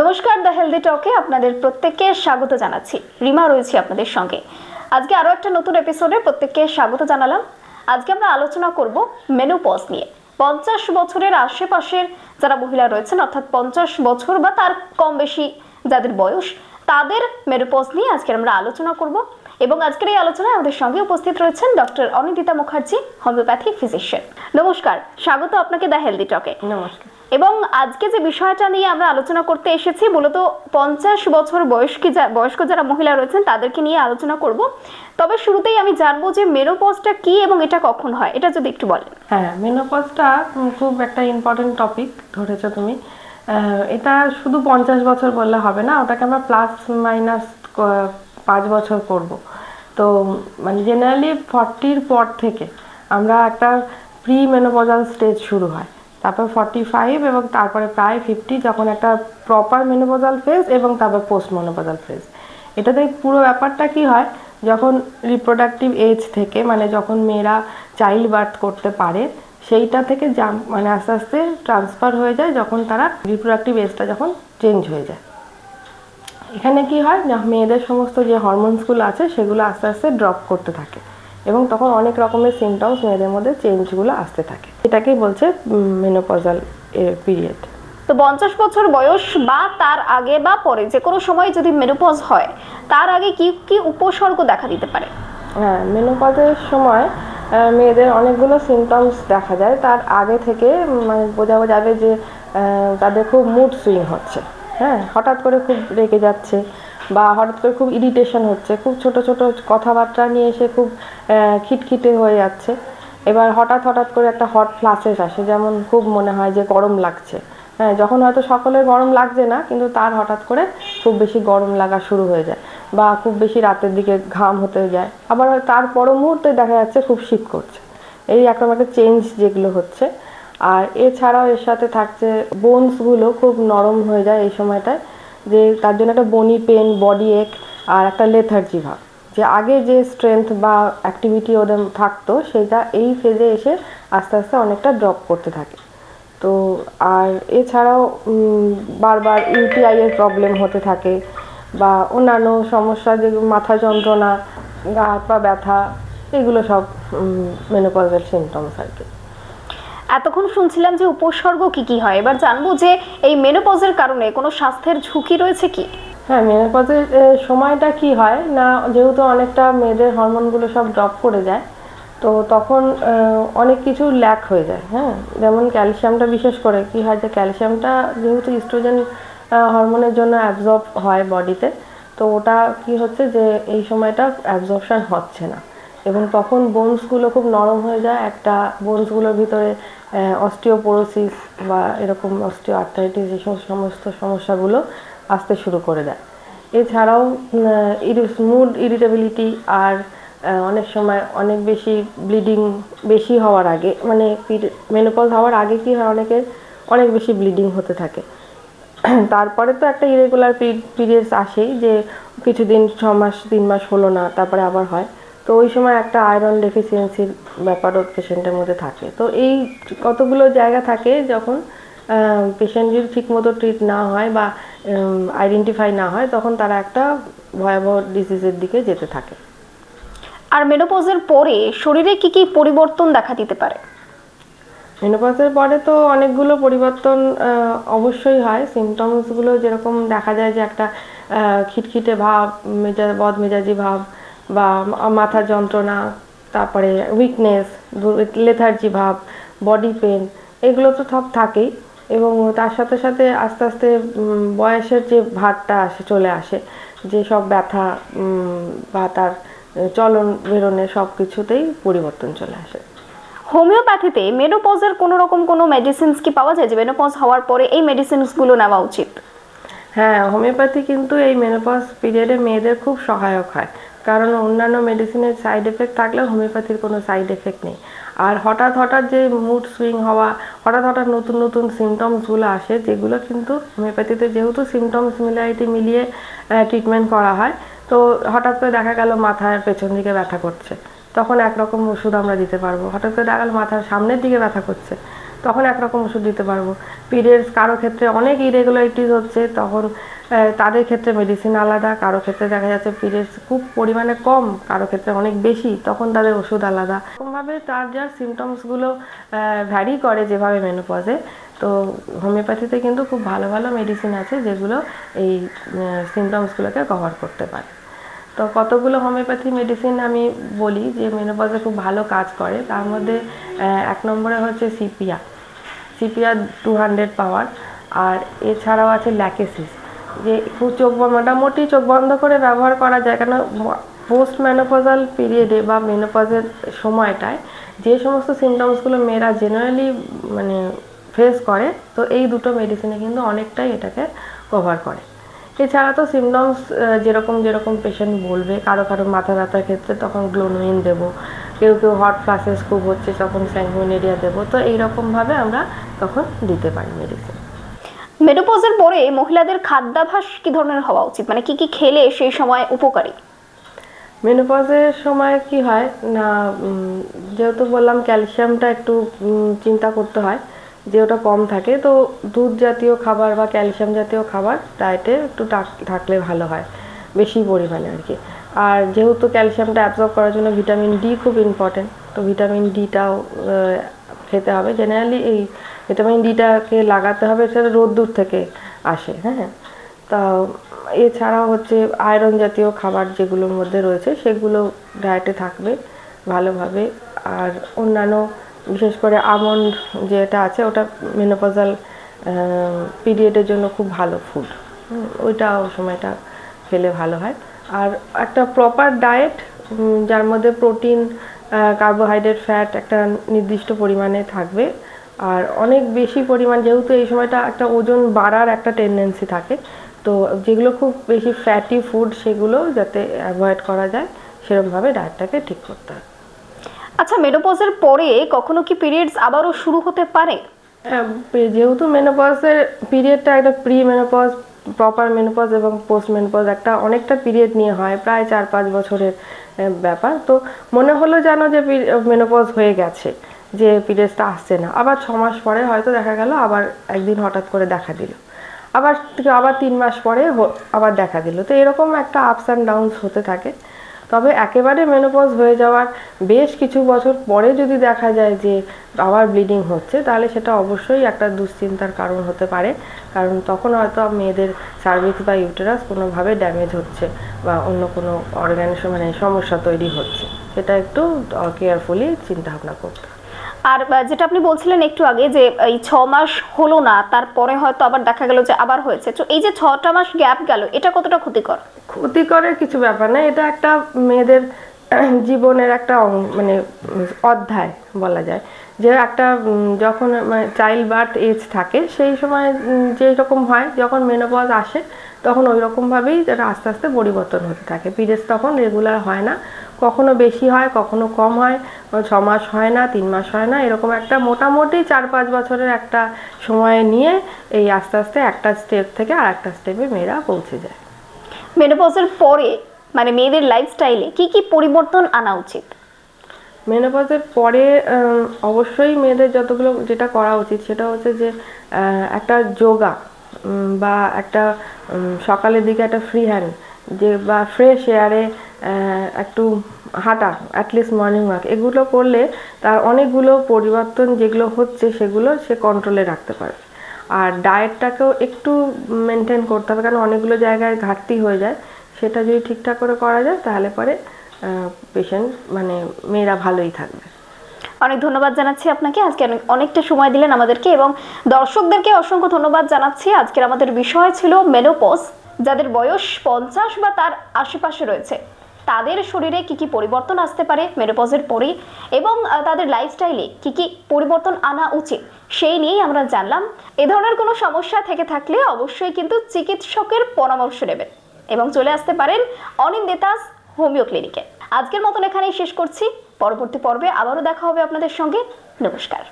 নমস্কার, the healthy টকে আপনাদের প্রত্যেককে স্বাগত জানাচ্ছি। রিমা রয়েছে আপনাদের সঙ্গে। আজকে আরও একটা নতুন এপিসোডে প্রত্যেককে স্বাগত জানালাম। আজকে আমরা আলোচনা করব মেনোপজ নিয়ে। 50 বছরের আশেপাশের যারা মহিলা রয়েছেন, অর্থাৎ 50 বছর বা তার কম বেশি যাদের বয়স, তাদের মেনোপজ নিয়ে আজকে আমরা আলোচনা করব। এবং আজকের এই আলোচনায় আমাদের সঙ্গে উপস্থিত রয়েছেন doctor Anindita Mukherjee, homeopathy physician. নমস্কার, স্বাগত আপনাকে দ্য হেলদি টকে। নমস্কার। এবং আজকে যে বিষয়টা নিয়ে আমরা আলোচনা করতে এসেছি, মূলত 50 বছর বয়স্ক যারা মহিলা রয়েছেন তাদেরকে নিয়ে আলোচনা করব। তবে শুরুতেই আমি জানবো যে মেনোপজটা কি এবং এটা কখন হয়, এটা যদি একটু বলেন। হ্যাঁ, মেনোপজটা খুব একটা ইম্পর্টেন্ট টপিক ধরেছো তুমি। এটা শুধু 50 বছর বললে হবে না, ওটাকে আমরা প্লাস মাইনাস 5 বছর করব। তো মানে জেনারেলি 40-র পর থেকে আমরা একটা প্রি মেনোপজাল স্টেজ শুরু হয়, তারপর 45 এবং তারপরে প্রায় 50 যখন একটা প্রপার মেনোপজাল ফেজ এবং তারপর পোস্ট মেনোপজাল ফেজ। এটাতে পুরো ব্যাপারটা কি হয়, যখন রিপ্রোডাক্টিভ এজ থেকে মানে যখন মেয়েরা চাইল্ড বার্থ করতে পারে সেইটা থেকে মানে আস্তে আস্তে ট্রান্সফার হয়ে যায় যখন তারা রিপ্রোডাক্টিভ এজটা যখন চেঞ্জ হয়ে যায়। এখানে কি হয়, মেয়েদের সমস্ত যে হরমোনসগুলো আছে সেগুলো আস্তে আস্তে ড্রপ করতে থাকে এবং তখন অনেক রকমের সিমটমস মেয়েদের মধ্যে চেঞ্জগুলো আসতে থাকে। এটাকেই বলছে মেনোপজাল পিরিয়ড। তো 50 বছর বয়স বা তার আগে বা পরে যে কোনো সময় যদি মেনোপজ হয়, তার আগে কি কি উপসর্গ দেখা দিতে পারে? হ্যাঁ, মেনোপজের সময় মেয়েদের অনেকগুলো সিমটমস দেখা যায়। তার আগে থেকে মানে বোঝা যাবে যে তাদের খুব মুড সুইং হচ্ছে। হ্যাঁ, হঠাৎ করে খুব রেগে যাচ্ছে বা হঠাৎ করে খুব ইরিটেশন হচ্ছে, খুব ছোট ছোট কথাবার্তা নিয়ে এসে খুব খিটখিটে হয়ে যাচ্ছে। এবার হঠাৎ করে একটা হট ফ্লাশেস আসে, যেমন খুব মনে হয় যে গরম লাগছে। হ্যাঁ, যখন হয়তো সকলের গরম লাগছে না, কিন্তু তার হঠাৎ করে খুব বেশি গরম লাগা শুরু হয়ে যায় বা খুব বেশি রাতের দিকে ঘাম হতে যায়। আবার তার পর মুহূর্তে দেখা যাচ্ছে খুব শীত করছে। এই একটা চেঞ্জ যেগুলো হচ্ছে। আর এছাড়াও এর সাথে থাকছে বোনসগুলো খুব নরম হয়ে যায় এই সময়টায়, যে তার জন্য একটা বনি পেন, বডি এক আর একটা লেথার্জি ভাব, যে আগে যে স্ট্রেংথ বা অ্যাক্টিভিটি ওদের থাকতো সেটা এই ফেজে এসে আস্তে আস্তে অনেকটা ড্রপ করতে থাকে। তো আর এছাড়াও বারবার ইউটিআই এর প্রবলেম হতে থাকে বা অন্যান্য সমস্যা, যে মাথা যন্ত্রণা, গা হাত পা ব্যথা, এগুলো সব মেনোপজাল সিমটমস আর কি। এতক্ষণ শুনছিলাম যে উপসর্গ কি কি হয়, এবার জানবো যে এই মেনোপজের কারণে কোনো স্বাস্থ্যের ঝুঁকি রয়েছে কি? হ্যাঁ, মেনোপজের সময়টা কি হয় না, যেহেতু অনেকটা মেয়েদের হরমোনগুলো সব ড্রপ করে যায়, তো তখন অনেক কিছু ল্যাক হয়ে যায়। হ্যাঁ, যেমন ক্যালসিয়ামটা, বিশেষ করে কি হয় যে ক্যালসিয়ামটা যেহেতু ইস্ট্রোজেন হরমোনের জন্য অ্যাবজর্ব হয় বডিতে, তো ওটা কি হচ্ছে যে এই সময়টা অ্যাবজর্পশন হচ্ছে না এবং তখন বোনসগুলো খুব নরম হয়ে যায়। একটা বোনসগুলোর ভিতরে অস্টিওপোরোসিস বা এরকম অস্টিও আর্থারাইটিস, এই সমস্ত সমস্যাগুলো আসতে শুরু করে দেয়। এছাড়াও মুড ইরিটেবিলিটি আর অনেক সময় অনেক বেশি ব্লিডিং বেশি হওয়ার আগে, মানে মেনোপজ হওয়ার আগে কি হয়, অনেকের অনেক বেশি ব্লিডিং হতে থাকে। তারপরে তো একটা ইরেগুলার পিরিয়ডস আসেই, যে কিছুদিন 6 মাস 3 মাস হলো না, তারপরে আবার হয়। তো ওই সময় একটা আয়রন ডেফিসিয়েন্সির ব্যাপারও পেশেন্টের মধ্যে থাকে। তো এই কতগুলো জায়গা থাকে, যখন পেশেন্ট যদি ঠিকমতো ট্রিট না হয় বা আইডেন্টিফাই না হয়, তখন তারা একটা ভয়াবহ ডিজিজের দিকে যেতে থাকে। আর মেনোপজের পরে শরীরে কি কি পরিবর্তন দেখা দিতে পারে? মেনোপজের পরে তো অনেকগুলো পরিবর্তন অবশ্যই হয়। সিমটমসগুলো যেরকম দেখা যায় যে একটা খিটখিটে ভাব, বদমেজাজি ভাব বা মাথা যন্ত্রণা, তারপরে উইকনেস, লেথার্জি ভাব, বডি পেন, এগুলো তো সব থাকেই। এবং তার সাথে সাথে আস্তে আস্তে বয়সের যে ভারটা চলে আসে, যে সব ব্যথা বা তার চলন বেরোনে সব কিছুতেই পরিবর্তন চলে আসে। হোমিওপ্যাথিতে মেনোপজের কোনো মেডিসিনস কি পাওয়া যায়, যে মেনোপজ হওয়ার পরে এই মেডিসিনসগুলো নেওয়া উচিত? হ্যাঁ, হোমিওপ্যাথি কিন্তু এই মেনোপজ পিরিয়ডে মেয়েদের খুব সহায়ক হয়, কারণ অন্যান্য মেডিসিনের সাইড এফেক্ট থাকলেও হোমিওপ্যাথির কোনো সাইড এফেক্ট নেই। আর হঠাৎ যে মুড সুইং হওয়া, হঠাৎ নতুন সিমটমসগুলো আসে, যেগুলো কিন্তু হোমিওপ্যাথিতে যেহেতু সিমটম সিমিলারিটি মিলিয়ে ট্রিটমেন্ট করা হয়, তো হঠাৎ করে দেখা গেল মাথার পেছন দিকে ব্যথা করছে, তখন একরকম ওষুধ আমরা দিতে পারবো। হঠাৎ করে দেখা গেল মাথার সামনের দিকে ব্যথা করছে, তখন একরকম ওষুধ দিতে পারবো। পিরিয়ডস কারো ক্ষেত্রে অনেক ইরেগুলারিটিস হচ্ছে, তখন তাদের ক্ষেত্রে মেডিসিন আলাদা, কারো ক্ষেত্রে দেখা যাচ্ছে পিরিয়ডস খুব পরিমাণে কম, কারো ক্ষেত্রে অনেক বেশি, তখন তাদের ওষুধ আলাদা। এরকমভাবে তার যার সিমটমসগুলো ভ্যারি করে যেভাবে মেনোপজে। তো হোমিওপ্যাথিতে কিন্তু খুব ভালো ভালো মেডিসিন আছে যেগুলো এই সিমটমসগুলোকে কভার করতে পারে। তো কতগুলো হোমিওপ্যাথি মেডিসিন আমি বলি যে মেনোপজে খুব ভালো কাজ করে। তার মধ্যে 1 নম্বরে হচ্ছে সিপিয়া 200 পাওয়ার। আর এছাড়াও আছে ল্যাকেসিস, যে মোটামুটি চোখ বন্ধ করে ব্যবহার করা যায়, কেন পোস্ট মেনোপজাল পিরিয়ডে বা মেনোপজের সময়টায় যে সমস্ত সিমটমসগুলো মেয়েরা জেনারেলি মানে ফেস করে, তো এই দুটো মেডিসিনে কিন্তু অনেকটাই এটাকে কভার করে। এছাড়া তো সিমটমস যেরকম যেরকম পেশেন্ট বলবে, কারো কারো মাথা ব্যথার ক্ষেত্রে তখন গ্লোনুইন দেবো, কেউ কেউ হট ফ্লাশেস খুব হচ্ছে তখন স্যাঙ্গুইনেরিয়া দেবো। তো এইরকমভাবে আমরা তখন দিতে পারি মেডিসিন। মেনোপজের পরে মহিলাদের খাদ্যাভ্যাস কি ধরনের হওয়া উচিত, মানে কি কি খেলে সেই সময় উপকারী? মেনোপজের সময় কি হয় না, যেহেতু বললাম ক্যালসিয়ামটা একটু চিন্তা করতে হয় যে ওটা কম থাকে, তো দুধ জাতীয় খাবার বা ক্যালসিয়াম জাতীয় খাবার ডায়েটে একটু থাকলে ভালো হয়, বেশি পরিমাণে আর কি। আর যেহেতু ক্যালসিয়ামটা অ্যাবজর্ব করার জন্য ভিটামিন ডি খুব ইম্পর্টেন্ট, তো ভিটামিন ডিটাও খেতে হবে। জেনারেলি এই ভিটামিন ডিটাকে লাগাতে হবে, সেটা রোদ্দুর থেকে আসে। হ্যাঁ, তা এছাড়াও হচ্ছে আয়রন জাতীয় খাবার যেগুলোর মধ্যে রয়েছে সেগুলো ডায়েটে থাকবে ভালোভাবে। আর অন্যান্য বিশেষ করে আমন্ড যেটা আছে ওটা মেনোপজাল পিরিয়ডের জন্য খুব ভালো ফুড, ওইটাও সময়টা খেলে ভালো হয়। আর একটা প্রপার ডায়েট যার মধ্যে প্রোটিন, কার্বোহাইড্রেট, ফ্যাট একটা নির্দিষ্ট পরিমাণে থাকবে। আর অনেক বেশি পরিমাণ, যেহেতু এই সময়টা একটা ওজন বাড়ার একটা টেন্ডেন্সি থাকে, তো যেগুলো খুব বেশি ফ্যাটি ফুড সেগুলো যাতে অ্যাভয়েড করা যায়, সেরকমভাবে ডায়েটটাকে ঠিক করতে হবে। আচ্ছা, মেনোপজের পরে কখনো কি পিরিয়ডস আবারও শুরু হতে পারে? যেহেতু মেনোপজের পিরিয়ডটা একটা প্রি মেনোপজ, প্রপার মেনোপজ এবং পোস্ট মেনোপজ একটা অনেকটা পিরিয়ড নিয়ে হয়, প্রায় 4-5 বছরের ব্যাপার। তো মনে হলো যেন যে মেনোপজ হয়ে গেছে, যে পিরিয়ডসটা আসছে না, আবার 6 মাস পরে হয়তো দেখা গেল আবার একদিন হঠাৎ করে দেখা দিল, আবার 3 মাস পরে আবার দেখা দিল। তো এরকম একটা আপস অ্যান্ড ডাউনস হতে থাকে। তবে একেবারে মেনোপজ হয়ে যাওয়ার বেশ কিছু বছর পরে যদি দেখা যায় যে আবার ব্লিডিং হচ্ছে, তাহলে সেটা অবশ্যই একটা দুশ্চিন্তার কারণ হতে পারে, কারণ তখন হয়তো মেয়েদের সার্ভিক্স বা ইউটেরাস কোনোভাবে ড্যামেজ হচ্ছে বা অন্য কোনো অর্গানের মানে সমস্যা তৈরি হচ্ছে, সেটা একটু কেয়ারফুলি চিন্তাভাবনা করতে। আর যেটা আপনি বলছিলেন একটু আগে যে এই 6 মাস হলো না, তারপরে হয়তো আবার দেখা গেল যে আবার হয়েছে, তো এই যে 6টা মাস গ্যাপ গেল, এটা কতটা ক্ষতিকর? ক্ষতিকরের কিছু ব্যাপার না, এটা একটা মেয়েদের জীবনের একটা মানে অধ্যায় বলা যায়। যে একটা যখন চাইল্ড বার্থ এজ থাকে সেই সময় যেরকম হয়, যখন মেনোপজ আসে তখন ওই রকমভাবেই যেটা আস্তে আস্তে পরিবর্তন হতে থাকে। পিরিয়ডস তখন রেগুলার হয় না, কখনো বেশি হয়, কখনো কম হয়, 6 মাস হয় না, 3 মাস হয় না, এরকম একটা মোটামুটি 4-5 বছরের একটা সময় নিয়ে এই আস্তে আস্তে একটা স্টেপ থেকে আর একটা স্টেপে মেয়েরা পৌঁছে যায়। মেনোপজের পরে মানে মেয়েদের লাইফস্টাইলে কি কি পরিবর্তন আনা উচিত? মেনোপজের পরে অবশ্যই মেয়েদের যতগুলো যেটা করা উচিত সেটা হচ্ছে যে একটা যোগা বা একটা সকালের দিকে একটা ফ্রি হ্যান্ড যে বা ফ্রেশ এয়ারে একটু হাঁটা, অ্যাটলিস্ট মর্নিং ওয়াক, এগুলো করলে তার অনেকগুলো পরিবর্তন যেগুলো হচ্ছে সেগুলো সে কন্ট্রোলে রাখতে পারে। আর ডায়েটটাকেও একটু মেনটেন করতে হবে, কারণ অনেকগুলো জায়গায় ঘাটতি হয়ে যায়, সেটা যদি ঠিকঠাক করে করা যায় তাহলে পরে পেশেন্ট মানে মেয়েরা ভালোই থাকবে। অনেক ধন্যবাদ জানাচ্ছি আপনাকে, আজকে অনেকটা সময় দিলেন আমাদেরকে, এবং দর্শকদেরকে অসংখ্য ধন্যবাদ জানাচ্ছি। আজকের আমাদের বিষয় ছিল মেনোপজ। যাদের বয়স 50 বা তার আশেপাশে রয়েছে তাদের শরীরে কি কি পরিবর্তন আসতে পারে মেনোপজের পরে, এবং তাদের লাইফস্টাইলে কি কি পরিবর্তন আনা উচিত, সেই নিয়েই আমরা জানলাম। এ ধরনের কোনো সমস্যা থেকে থাকলে অবশ্যই কিন্তু চিকিৎসকের পরামর্শ নেবেন এবং চলে আসতে পারেন অনিন্দিতাস হোমিও ক্লিনিকে। আজকের মতন এখানেই শেষ করছি, পরবর্তী পর্বে আবারও দেখা হবে আপনাদের সঙ্গে। নমস্কার।